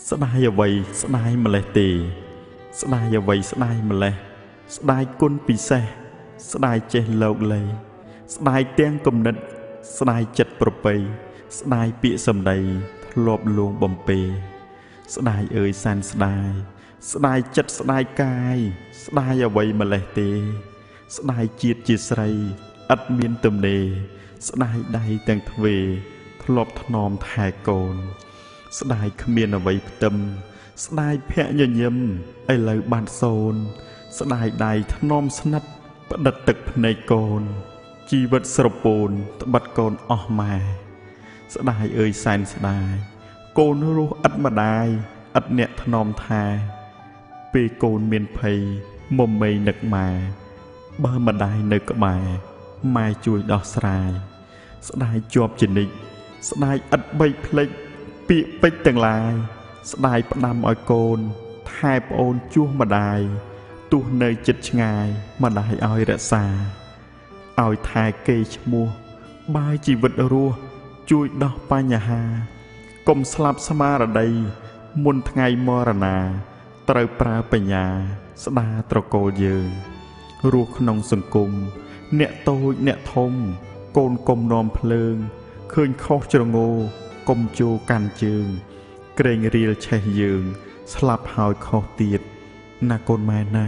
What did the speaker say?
ស្ដាយអ្វីស្ដាយម្លេះទេស្ដាយអ្វីស្ដាយម្លេះស្ដាយគុណពិសេសស្ដាយចេះលោកលេស្ដាយទាំងគំនិតស្ដាយចិត្តប្រពៃស្ដាយពាក្យសម្ដីធ្លាប់លួងបំពេស្ដាយអើយសានស្ដាយស្ដាយចិត្តស្ដាយកាយស្ដាយអ្វីម្លេះទេស្ដាយជាតិជាស្រីឥតមានទំនេរស្ដាយដៃទាំងទ្វេធ្លាប់ថ្នមថែកូនស្ដាយគ្មានអ្វីផ្ទឹមស្ដាយភ័ក្រញញឹមឥឡូវបានសូនស្ដាយដៃថ្នមស្និទ្ធផ្ដិតទឹកភ្នែកកូនជីវិតស្រពោនត្បិតកូនអស់ម៉ែស្ដាយអើយសែនស្ដាយកូនរស់ឥតម្ដាយឥតអ្នកថ្នមថែពេលកូនមានភ័យមុំមេនឹកម៉ែបើម្ដាយនៅក្បែរម៉ែជួយដោះស្រាយស្ដាយជាប់ជានិច្ចស្ដាយឥតបីភ្លេចពាក្យពេចន៍ទាំងឡាយស្ដាយផ្ដាំឲ្យកូនថែប្អូនជួសម្ដាយទោះនៅជិតឆ្ងាយម្ដាយឲ្យរក្សាឲ្យថែគេឈ្មោះបាយជីវិតរស់ជួយដោះបញ្ហាកុំស្លាប់ស្មារតីមុនថ្ងៃមរណាត្រូវប្រើបញ្ញាស្ដារត្រកូលយើងរស់ក្នុងសង្គមអ្នកតូចអ្នកធំកូនកុំនាំភ្លើងឃើញខុសច្រងោកុំជោកាន់ជើងក្រែងរៀលឆេះយើងស្លាប់ហើយខុសទៀតណាកូនម៉ែណា